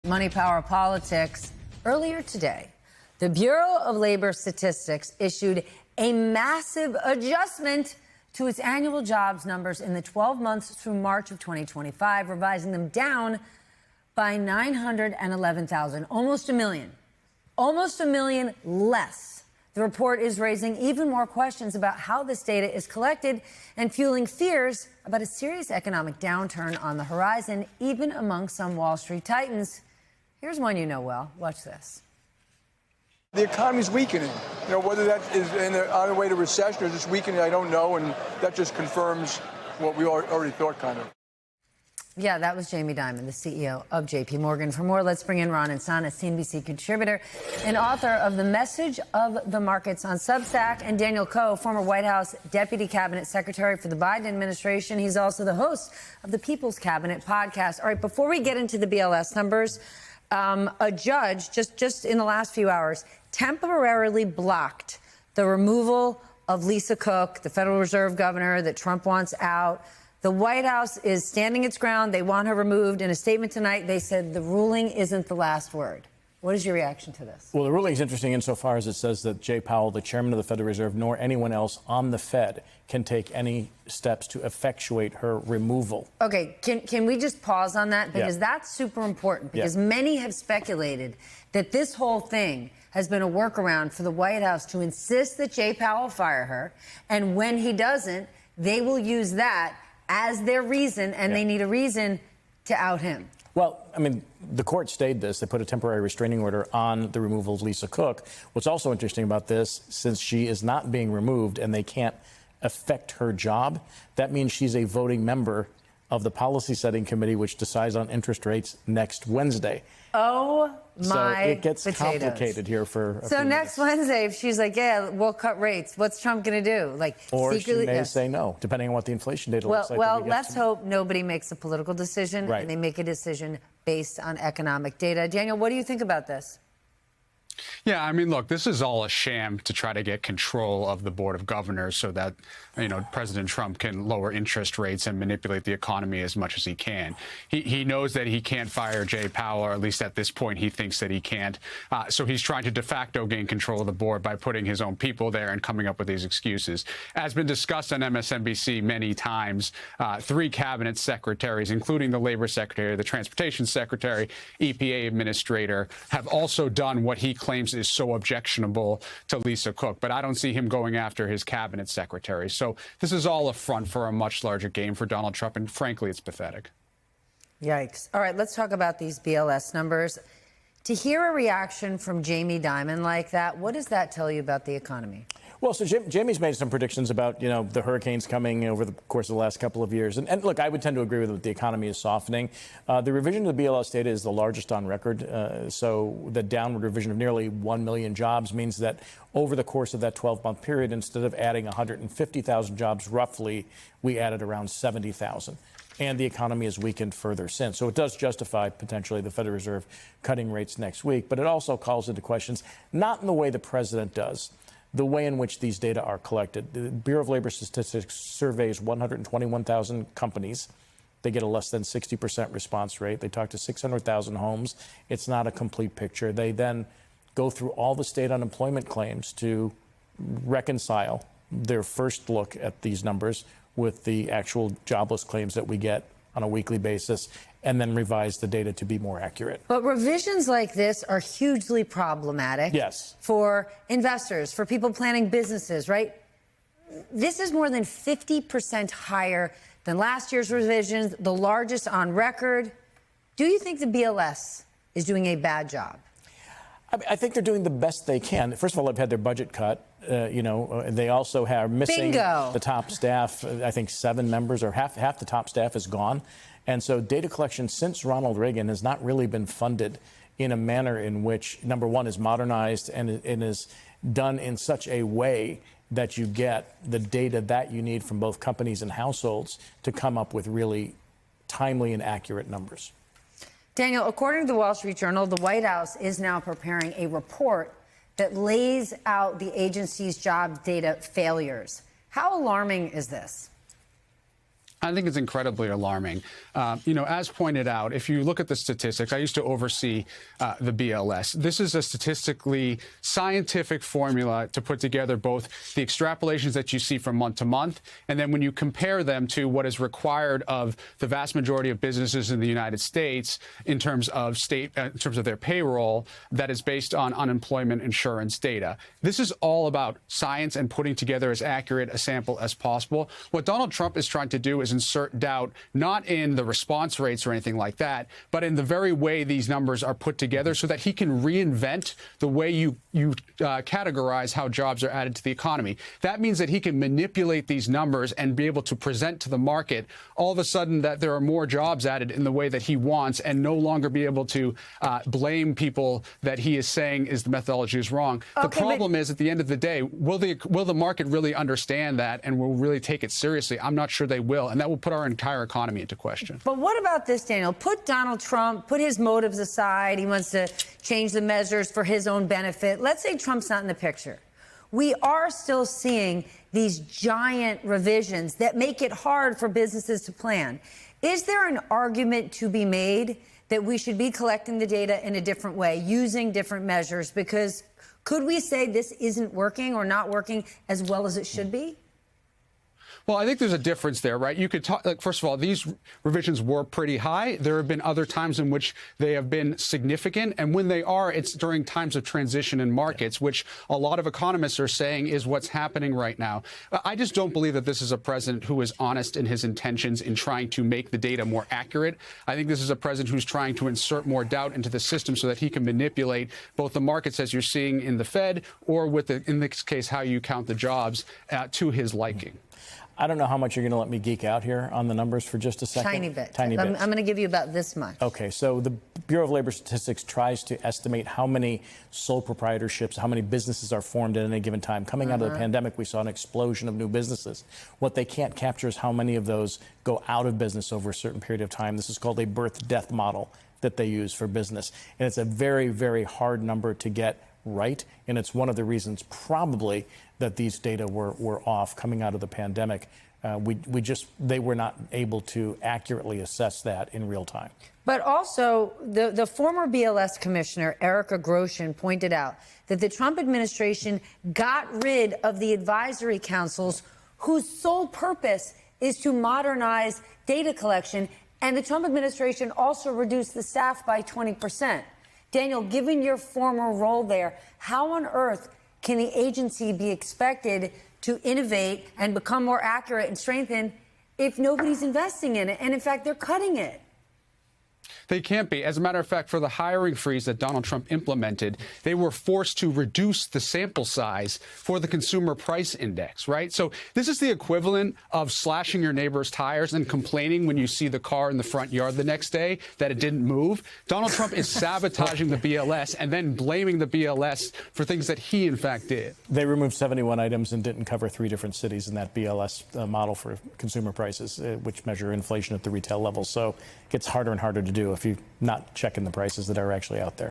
Money, Power, Politics. Earlier today, the Bureau of Labor Statistics issued a massive adjustment to its annual jobs numbers in the 12 months through March of 2025, revising them down by 911,000, almost a million less. The report is raising even more questions about how this data is collected and fueling fears about a serious economic downturn on the horizon, even among some Wall Street titans. Here's one you know well. Watch this. The economy's weakening. Whether that is on the way to recession or just weakening, I don't know. And that just confirms what we already thought, kind of. Yeah, that was Jamie Dimon, the CEO of J.P. Morgan. For more, let's bring in Ron Insana, CNBC contributor and author of The Message of the Markets on Substack, and Daniel Coe, former White House Deputy Cabinet Secretary for the Biden administration. He's also the host of the People's Cabinet podcast. All right, before we get into the BLS numbers, a judge just in the last few hours temporarily blocked the removal of Lisa Cook, the Federal Reserve governor that Trump wants out. The White House is standing its ground. They want her removed. In a statement tonight, they said the ruling isn't the last word. What is your reaction to this? Well, the ruling is interesting insofar as it says that Jay Powell, the chairman of the Federal Reserve, nor anyone else on the Fed can take any steps to effectuate her removal. Okay, can we just pause on that? Because that's super important, because many have speculated that this whole thing has been a workaround for the White House to insist that Jay Powell fire her. And when he doesn't, they will use that as their reason, and they need a reason to out him. Well, I mean, the court stayed this. They put a temporary restraining order on the removal of Lisa Cook. What's also interesting about this, since she is not being removed and they can't affect her job, that means she's a voting member of the policy setting committee, which decides on interest rates next Wednesday. Oh, my So it gets potatoes. Complicated here for a So few next minutes. Wednesday, if she's like, yeah, we'll cut rates, what's Trump going to do? Like, Or secretly, she may say no, depending on what the inflation data looks like. Well, let's hope nobody makes a political decision, Right. and they make a decision based on economic data. Daniel, what do you think about this? Yeah, I mean, look, this is all a sham to try to get control of the Board of Governors so that, President Trump can lower interest rates and manipulate the economy as much as he can. He knows that he can't fire Jay Powell, or at least at this point he thinks that he can't. So he's trying to de facto gain control of the board by putting his own people there and coming up with these excuses. As been discussed on MSNBC many times, 3 cabinet secretaries, including the Labor Secretary, the Transportation Secretary, EPA Administrator, have also done what he claims is so objectionable to Lisa Cook. But I don't see him going after his cabinet secretary. So this is all a front for a much larger game for Donald Trump. And frankly, it's pathetic. Yikes. All right, let's talk about these BLS numbers. To hear a reaction from Jamie Dimon like that, what does that tell you about the economy? Well, so Jamie's made some predictions about, the hurricanes coming over the course of the last couple of years. And look, I would tend to agree with the economy is softening. The revision of the BLS data is the largest on record. So the downward revision of nearly 1 million jobs means that over the course of that 12-month period, instead of adding 150,000 jobs roughly, we added around 70,000. And the economy has weakened further since. So it does justify potentially the Federal Reserve cutting rates next week. But it also calls into questions, not in the way the president does, the way in which these data are collected. The Bureau of Labor Statistics surveys 121,000 companies. They get a less than 60% response rate. They talk to 600,000 homes. It's not a complete picture. They then go through all the state unemployment claims to reconcile their first look at these numbers with the actual jobless claims that we get on a weekly basis, and then revise the data to be more accurate. But revisions like this are hugely problematic. Yes. For investors, for people planning businesses, right? This is more than 50% higher than last year's revisions, the largest on record. Do you think the BLS is doing a bad job? I think they're doing the best they can. First of all, they've had their budget cut. They also are missing the top staff. I think 7 members, or half the top staff is gone. And so data collection since Ronald Reagan has not really been funded in a manner in which, number one, is modernized and is done in such a way that you get the data that you need from both companies and households to come up with really timely and accurate numbers. Daniel, according to the Wall Street Journal, the White House is now preparing a report that lays out the agency's job data failures. How alarming is this? I think it's incredibly alarming. As pointed out, if you look at the statistics, I used to oversee the BLS. This is a statistically scientific formula to put together both the extrapolations that you see from month to month, and then when you compare them to what is required of the vast majority of businesses in the United States in terms of their payroll, that is based on unemployment insurance data. This is all about science and putting together as accurate a sample as possible. What Donald Trump is trying to do is insert doubt, not in the response rates or anything like that, but in the very way these numbers are put together so that he can reinvent the way you categorize how jobs are added to the economy. That means that he can manipulate these numbers and be able to present to the market all of a sudden that there are more jobs added in the way that he wants, and no longer be able to blame people that he is saying is the methodology is wrong. The problem is, at the end of the day, will the market really understand that and will really take it seriously? I'm not sure they will, and that will put our entire economy into question. But what about this, Daniel? Put Donald Trump, put his motives aside. He wants to change the measures for his own benefit. Let's say Trump's not in the picture. We are still seeing these giant revisions that make it hard for businesses to plan. Is there an argument to be made that we should be collecting the data in a different way, using different measures? Because could we say this isn't working or not working as well as it should be? Well, I think there's a difference there, right? You could talk, first of all, these revisions were pretty high. There have been other times in which they have been significant. And when they are, it's during times of transition in markets, which a lot of economists are saying is what's happening right now. I just don't believe that this is a president who is honest in his intentions in trying to make the data more accurate. I think this is a president who's trying to insert more doubt into the system so that he can manipulate both the markets, as you're seeing in the Fed, or in this case, how you count the jobs to his liking. I don't know how much you're going to let me geek out here on the numbers for just a second. Tiny bit. Tiny bit. I'm going to give you about this much. Okay, so the Bureau of Labor Statistics tries to estimate how many sole proprietorships, how many businesses are formed at any given time. Coming out of the pandemic, we saw an explosion of new businesses. What they can't capture is how many of those go out of business over a certain period of time. This is called a birth-death model that they use for business. And it's a very, very hard number to get right, and it's one of the reasons probably that these data were off coming out of the pandemic. They were not able to accurately assess that in real time. But also, the former BLS commissioner, Erica Grosjean, pointed out that the Trump administration got rid of the advisory councils whose sole purpose is to modernize data collection, and the Trump administration also reduced the staff by 20%. Daniel, given your former role there, how on earth can the agency be expected to innovate and become more accurate and strengthen if nobody's investing in it? And in fact, they're cutting it. They can't be. As a matter of fact, for the hiring freeze that Donald Trump implemented, they were forced to reduce the sample size for the consumer price index, right? So this is the equivalent of slashing your neighbor's tires and complaining when you see the car in the front yard the next day that it didn't move. Donald Trump is sabotaging the BLS and then blaming the BLS for things that he, in fact, did. They removed 71 items and didn't cover 3 different cities in that BLS model for consumer prices, which measure inflation at the retail level. So it gets harder and harder to do if you're not checking the prices that are actually out there.